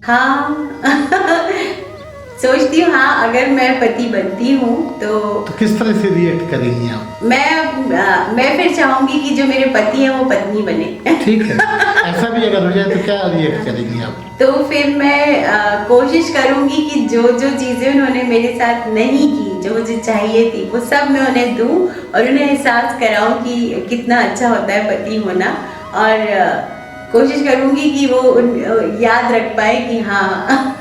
हाँ सोचती हूँ हाँ, अगर मैं पति बनती हूँ तो किस तरह से रिएक्ट करेंगी आप? मैं फिर चाहूंगी कि जो मेरे पति हैं वो पत्नी बने। ठीक है, ऐसा भी अगर हो जाए तो क्या रिएक्ट करेंगी आप? तो फिर मैं कोशिश करूंगी कि जो जो चीजें उन्होंने मेरे साथ नहीं की, जो मुझे चाहिए थी, वो सब मैं उन्हें दूं और उन्हें एहसास कराऊं कि कितना अच्छा होता है पति होना। और कोशिश करूंगी कि वो याद रख पाए कि हाँ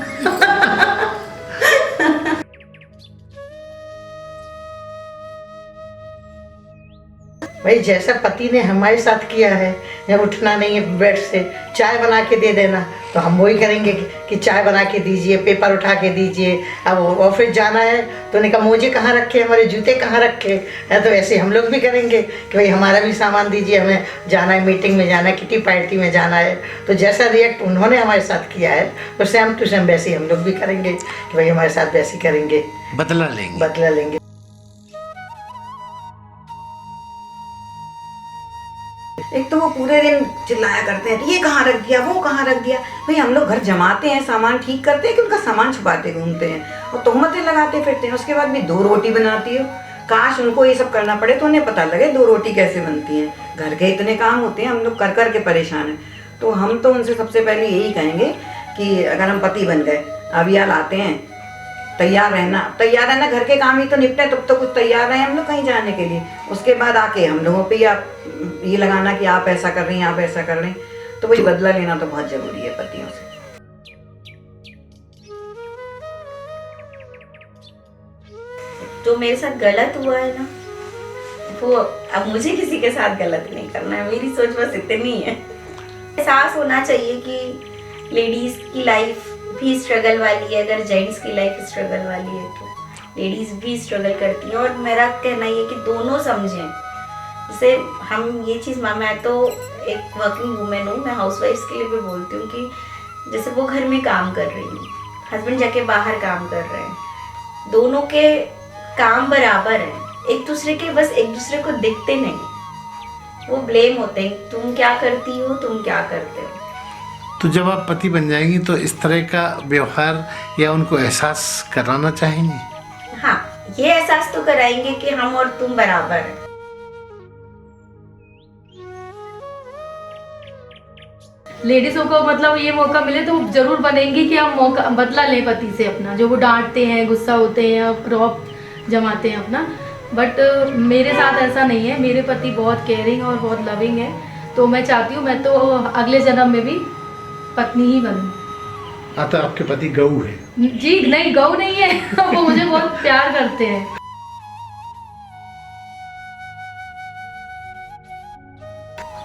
भाई जैसा पति ने हमारे साथ किया है, जब उठना नहीं है बेड से, चाय बना के दे देना, तो हम वही करेंगे कि चाय बना के दीजिए, पेपर उठा के दीजिए। अब ऑफिस जाना है तो उन्हें कहा मोजे कहाँ रखे, हमारे जूते कहाँ रखे हैं, तो ऐसे हम लोग भी करेंगे कि भाई हमारा भी सामान दीजिए, हमें जाना है, मीटिंग में जाना है, किटी पार्टी में जाना है। तो जैसा रिएक्ट उन्होंने हमारे साथ किया है तो सेम टू सेम वैसे ही हम लोग भी करेंगे कि भाई हमारे साथ वैसे करेंगे, बदला लेंगे। एक तो वो पूरे दिन चिल्लाया करते हैं ये कहाँ रख दिया, वो कहाँ रख दिया। भाई हम लोग घर जमाते हैं, सामान ठीक करते हैं कि उनका सामान छुपाते घूमते हैं और तोहमतें लगाते फिरते हैं। उसके बाद भी 2 रोटी बनाती हो, काश उनको ये सब करना पड़े तो उन्हें पता लगे 2 रोटी कैसे बनती हैं। घर के इतने काम होते हैं, हम लोग कर कर के परेशान हैं। तो हम तो उनसे सबसे पहले यही कहेंगे कि अगर हम पति बन गए, अब यार आते हैं, तैयार रहना, घर के काम ही तो निपटे तब तो कुछ तैयार रहे हम लोग कहीं जाने के लिए। उसके बाद आके हम लोगों पे ये लगाना कि आप ऐसा कर रही हैं, आप ऐसा कर रहे हैं। तो वही बदला लेना तो बहुत जरूरी है पतियों से। जो मेरे साथ गलत हुआ है ना, वो अब मुझे किसी के साथ गलत नहीं करना है। मेरी सोच बस इतनी है। एहसास होना चाहिए कि लेडीज की लाइफ भी स्ट्रगल वाली है। अगर जेंट्स की लाइफ स्ट्रगल वाली है तो लेडीज भी स्ट्रगल करती हैं। और मेरा कहना ये कि दोनों समझें। जैसे हम ये चीज़, मैं तो एक वर्किंग वूमेन हूँ, मैं हाउसवाइफ्स के लिए भी बोलती हूँ कि जैसे वो घर में काम कर रही है, हस्बैंड जाके बाहर काम कर रहे हैं, दोनों के काम बराबर हैं। एक दूसरे को दिखते नहीं, वो ब्लेम होते हैं, तुम क्या करती हो, तुम क्या करते हो। तो जब आप पति बन जाएंगी तो इस तरह का व्यवहार या उनको एहसास कराना चाहेंगे? हाँ, ये एहसास तो कराएंगे कि हम और तुम बराबर हैं। लेडीजों को मतलब ये मौका मिले तो जरूर बनेंगी कि हम मौका बदला लें पति से अपना, जो वो डांटते हैं, गुस्सा होते हैं, रौब जमाते हैं अपना। बट मेरे साथ ऐसा नहीं है। मेरे पति बहुत केयरिंग और बहुत लविंग है। तो मैं चाहती हूँ मैं तो अगले जन्म में भी पत्नी ही बनूं। हाँ, तो आपके पति गऊ है? जी नहीं, गऊ नहीं है वो मुझे बहुत प्यार करते हैं।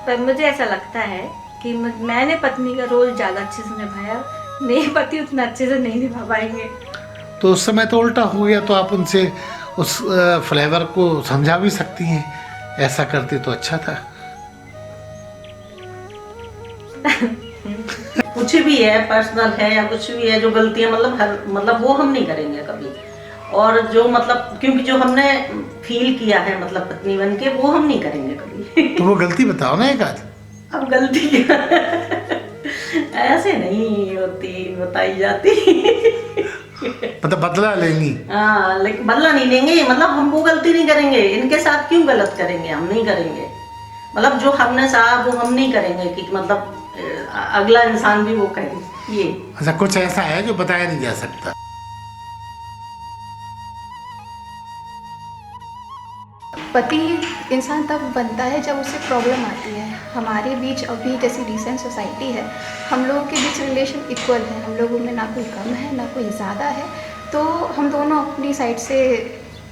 पर मुझे ऐसा लगता है कि मैंने पत्नी का रोल ज़्यादा अच्छे से निभाया, मेरे पति उतना अच्छे से नहीं निभा पाएंगे। तो उस समय तो उल्टा हो गया, तो आप उनसे उस फ्लेवर को समझा भी सकती हैं, ऐसा करते तो अच्छा था। कुछ भी है, पर्सनल है या कुछ भी है, जो गलतियां मतलब वो हम नहीं करेंगे कभी। और जो मतलब क्योंकि जो हमने फील किया है मतलब पत्नी बन के, वो हम नहीं करेंगे कभी। तो वो गलती बताओ ना एक आध। अब गलती ऐसे नहीं होती, बताई जाती। मतलब बदला लेंगी? हाँ, लेकिन बदला नहीं लेंगे, मतलब हम वो गलती नहीं करेंगे। इनके साथ क्यों गलत करेंगे, हम नहीं करेंगे। मतलब जो हमने चाहा वो हम नहीं करेंगे कि मतलब अगला इंसान भी वो करे ये। अच्छा, कुछ ऐसा है जो बताया नहीं जा सकता? पति इंसान तब बनता है जब उससे प्रॉब्लम आती है। हमारे बीच अभी जैसी रिसेंट सोसाइटी है, हम लोगों के बीच रिलेशन इक्वल है। हम लोगों में ना कोई कम है ना कोई ज़्यादा है। तो हम दोनों अपनी साइड से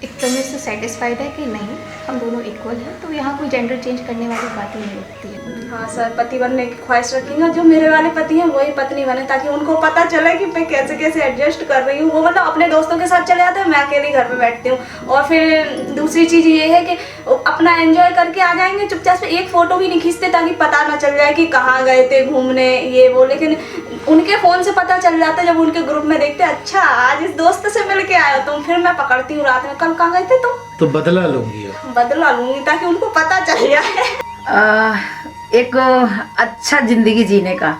एक तरह से सेटिस्फाइड है कि नहीं, हम दोनों इक्वल हैं। तो यहाँ कोई जेंडर चेंज करने वाली बात ही नहीं होती है। हाँ सर, पति बनने की ख्वाहिश रखेंगे। जो मेरे वाले पति हैं वही पत्नी बने, ताकि उनको पता चले कि मैं कैसे कैसे एडजस्ट कर रही हूँ। वो मतलब अपने दोस्तों के साथ चले जाते हैं, मैं अकेले घर में बैठती हूँ। और फिर दूसरी चीज़ ये है कि अपना एंजॉय करके आ जाएंगे चुपचाप से, एक फ़ोटो भी नहीं खींचते ताकि पता ना चल जाए कि कहाँ गए थे घूमने ये वो। लेकिन उनके फ़ोन से पता चल जाता है, जब उनके ग्रुप में देखते हैं अच्छा आज इस दोस्त से मिल के आए हो तुम। फिर मैं पकड़ती हूँ रात में, कल कहाँ गए थे तुम। तो बदला लूंगी? बदला लूंगी ताकि उनको पता चल जाए। एक अच्छा जिंदगी जीने का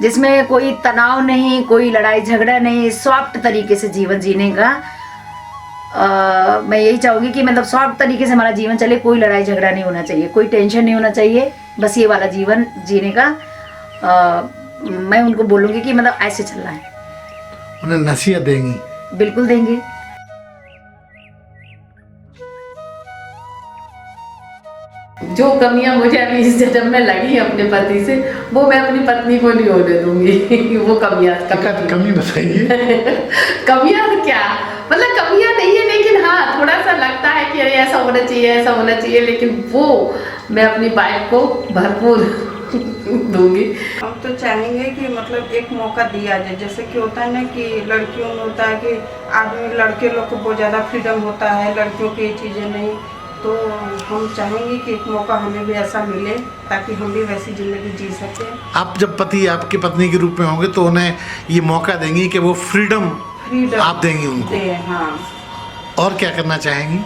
जिसमें कोई तनाव नहीं, कोई लड़ाई झगड़ा नहीं, सॉफ्ट तरीके से जीवन जीने का। मैं यही चाहूँगी कि मतलब सॉफ्ट तरीके से हमारा जीवन चले, कोई लड़ाई झगड़ा नहीं होना चाहिए, कोई टेंशन नहीं होना चाहिए, बस ये वाला जीवन जीने का मैं उनको बोलूँगी कि मतलब ऐसे चलना है। उन्हें नसीहत देंगी? बिल्कुल देंगे। जो कमियां मुझे अभी इस जन्म में लगी अपने पति से, वो मैं अपनी पत्नी को नहीं होने दूंगी। वो कमियां कमी बताइए। कमियां तो क्या, मतलब कमियां नहीं है, लेकिन हाँ थोड़ा सा लगता है कि अरे ऐसा होना चाहिए, ऐसा होना चाहिए, लेकिन वो मैं अपनी वाइफ को भरपूर दूंगी। हम तो चाहेंगे कि मतलब एक मौका दिया जाए, जैसे कि होता है ना कि लड़कियों में होता है कि आदमी लड़के लोग को बहुत ज़्यादा फ्रीडम होता है, लड़कियों की ये चीज़ें नहीं। तो हम चाहेंगे कि एक मौका हमें भी ऐसा मिले ताकि हम भी वैसी ज़िंदगी जी सकें। आप जब पति आपके पत्नी के रूप में होंगे तो उन्हें ये मौका देंगी कि वो फ्रीडम आप देंगी उनको? हाँ। और क्या करना चाहेंगी?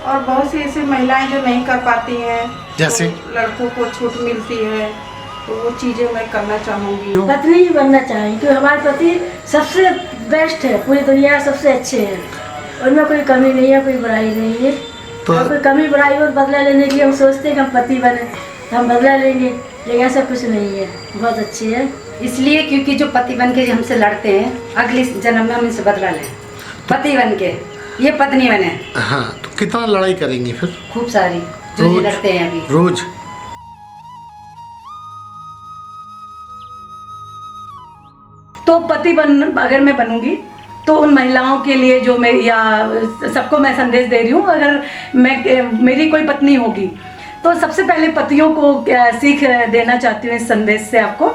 और बहुत सी ऐसी महिलाएं जो नहीं कर पाती हैं, जैसे तो लड़कों को छूट मिलती है, तो वो चीज़ें मैं करना चाहूँगी। पत्नी ही बनना चाहेंगे क्योंकि हमारे पति सबसे बेस्ट है, पूरी दुनिया में सबसे अच्छे हैं, उनमें कोई कमी नहीं है, कोई बुराई नहीं है। तो कोई कमी बुराई हो बदला लेने के लिए हम सोचते हैं कि हम पति बने तो हम बदला लेंगे, लेकिन ऐसा कुछ नहीं है, बहुत अच्छे हैं। इसलिए क्योंकि जो पति बन के हमसे लड़ते हैं, अगले जन्म में हम इनसे बदला लें, पति बन के ये पत्नी बने। हाँ, तो कितना लड़ाई करेंगी फिर? खूब सारी, जो ये लड़ते हैं अभी रोज। तो पति बन अगर मैं बनूंगी तो उन महिलाओं के लिए जो मैं या सबको मैं संदेश दे रही हूँ, अगर मैं मेरी कोई पत्नी होगी तो सबसे पहले पतियों को सीख देना चाहती हूँ इस संदेश से आपको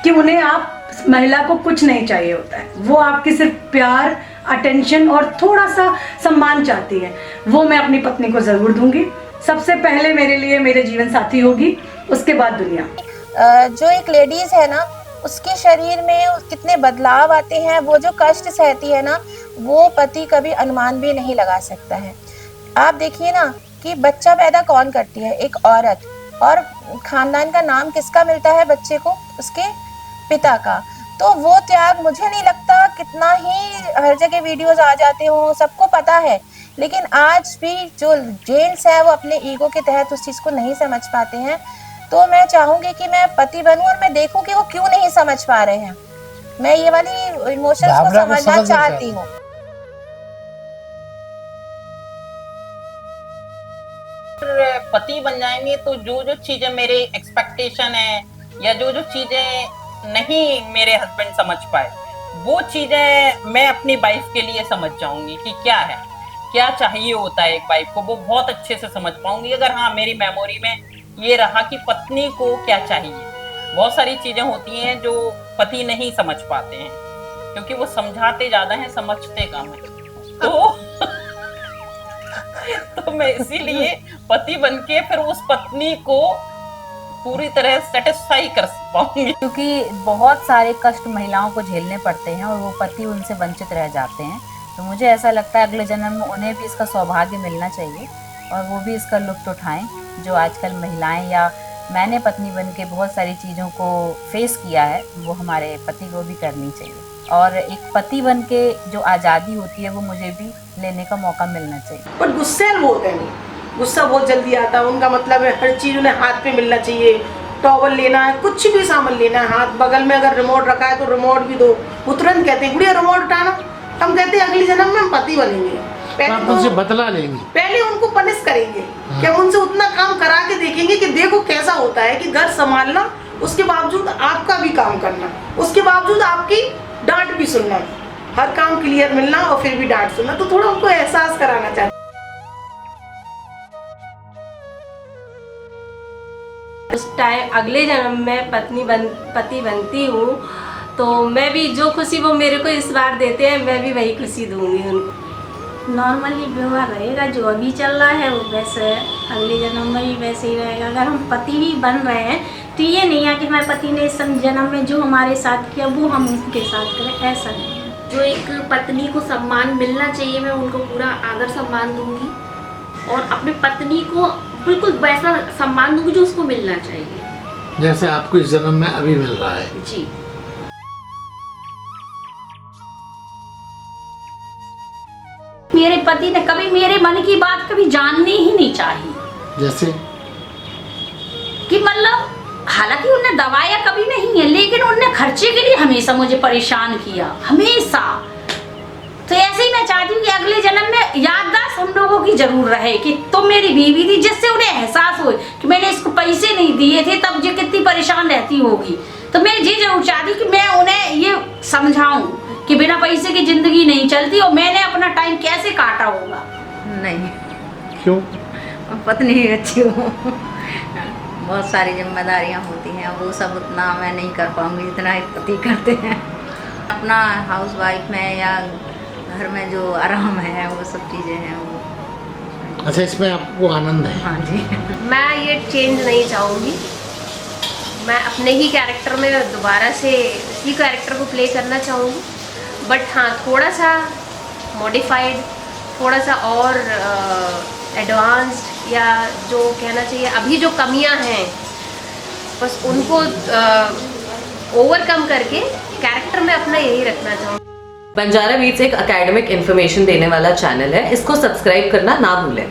कि उन्हें आप महिला को कुछ नहीं चाहिए होता है, वो आपकी सिर्फ प्यार, अटेंशन और थोड़ा सा सम्मान चाहती है। वो मैं अपनी पत्नी को ज़रूर दूंगी। सबसे पहले मेरे लिए मेरे जीवन साथी होगी, उसके बाद दुनिया। जो एक लेडीज है ना, उसके शरीर में कितने बदलाव आते हैं, वो जो कष्ट सहती है ना, वो पति कभी अनुमान भी नहीं लगा सकता है। आप देखिए ना कि बच्चा पैदा कौन करती है? एक औरत। और खानदान का नाम किसका मिलता है बच्चे को? उसके पिता का। तो वो त्याग मुझे नहीं लगता, कितना ही हर जगह वीडियोस आ जाते हो, सबको पता है, लेकिन आज भी जो जेंट्स है वो अपने ईगो के तहत उस चीज़ को नहीं समझ पाते हैं। तो मैं चाहूंगी कि मैं पति बनूं और मैं देखूं कि वो क्यों नहीं समझ पा रहे हैं। मैं ये वाली इमोशंस को समझना चाहती हूँ। पति बन जाएंगे तो जो जो चीजें मेरे एक्सपेक्टेशन है या जो जो चीजें नहीं मेरे हस्बैंड समझ पाए, वो चीजें मैं अपनी वाइफ के लिए समझ जाऊंगी कि क्या है, क्या चाहिए होता है एक वाइफ को, वो बहुत अच्छे से समझ पाऊंगी। अगर हाँ मेरी मेमोरी में ये रहा कि पत्नी को क्या चाहिए। बहुत सारी चीजें होती हैं जो पति नहीं समझ पाते हैं क्योंकि वो समझाते ज्यादा हैं, समझते कम है। तो मैं इसीलिए पति बनके फिर उस पत्नी को पूरी तरह सेटिस्फाई कर पाऊंगी। क्योंकि बहुत सारे कष्ट महिलाओं को झेलने पड़ते हैं और वो पति उनसे वंचित रह जाते हैं। तो मुझे ऐसा लगता है अगले जन्म में उन्हें भी इसका सौभाग्य मिलना चाहिए और वो भी इसका लुत्फ उठाएं जो आजकल महिलाएं या मैंने पत्नी बन के बहुत सारी चीज़ों को फेस किया है, वो हमारे पति को भी करनी चाहिए। और एक पति बन के जो आज़ादी होती है वो मुझे भी लेने का मौका मिलना चाहिए। पर गुस्सैल बहुत है, गुस्सा बहुत जल्दी आता है उनका। मतलब है हर चीज़ उन्हें हाथ पे मिलना चाहिए, टॉवल लेना है, कुछ भी सामान लेना है, हाथ बगल में अगर रिमोट रखा है तो रिमोट भी दो। वो तुरंत कहते हैं गुड़िया रिमोट उठाना। हम कहते हैं अगले जन्म में हम पति बनेंगे, पहले उनसे बदला लेंगे, पहले उनको पनिश करेंगे। क्या उनसे उतना काम करा के देखेंगे कि देखो कैसा होता है कि घर संभालना, उसके बावजूद आपका भी काम करना, उसके बावजूद आपकी डांट भी सुनना, हर काम क्लियर मिलना और फिर भी डांट सुनना। तो थोड़ा उनको एहसास कराना चाहिए। उस टाइम अगले जन्म में पति बनती हूँ तो मैं भी जो खुशी वो मेरे को इस बार देते हैं मैं भी वही खुशी दूंगी उनको। नॉर्मली व्यवहार रहेगा, जो अभी चल रहा है वो वैसे है, अगले जन्म में भी वैसे ही रहेगा। अगर हम पति ही बन रहे हैं तो ये नहीं है कि हमारे पति ने इस जन्म में जो हमारे साथ किया वो हम उनके साथ करें, ऐसा नहीं है। जो एक पत्नी को सम्मान मिलना चाहिए मैं उनको पूरा आदर सम्मान दूंगी और अपनी पत्नी को बिल्कुल वैसा सम्मान दूंगी जो उसको मिलना चाहिए। जैसे आपको इस जन्म में अभी मिल रहा है। जी। मेरे पति ने कभी मेरे मन की बात कभी जाननी ही नहीं चाहिए। जैसे कि मतलब हालांकि उनने दवाया कभी नहीं है, लेकिन उनने खर्चे के लिए हमेशा मुझे परेशान किया, हमेशा। तो ऐसे ही मैं चाहती हूँ कि अगले जन्म में याददाश्त हम लोगों की जरूर रहे कि तुम मेरी बीवी थी, जिससे उन्हें एहसास हो कि मैंने इसको पैसे नहीं दिए थे तब ये कितनी परेशान रहती होगी। तो मैं ये जरूर चाहती कि मैं उन्हें ये समझाऊं कि बिना पैसे की जिंदगी नहीं चलती और मैंने अपना टाइम कैसे काटा होगा। नहीं। क्यों? पत्नी ही अच्छी हो। बहुत सारी जिम्मेदारियां होती हैं, वो सब उतना मैं नहीं कर पाऊंगी जितना एक पति करते हैं। अपना हाउस वाइफ में या घर में जो आराम है वो सब चीज़ें हैं वो। अच्छा, इसमें आपको आनंद है? हाँ जी। मैं ये चेंज नहीं चाहूँगी। मैं अपने ही कैरेक्टर में दोबारा से इसी कैरेक्टर को प्ले करना चाहूँगी, बट हाँ थोड़ा सा मॉडिफाइड, थोड़ा सा और एडवांस्ड, या जो कहना चाहिए अभी जो कमियां हैं बस उनको ओवरकम करके कैरेक्टर में अपना यही रखना चाहूँगी। बंजारा बीट्स एक एकेडमिक इन्फॉर्मेशन देने वाला चैनल है, इसको सब्सक्राइब करना ना भूलें।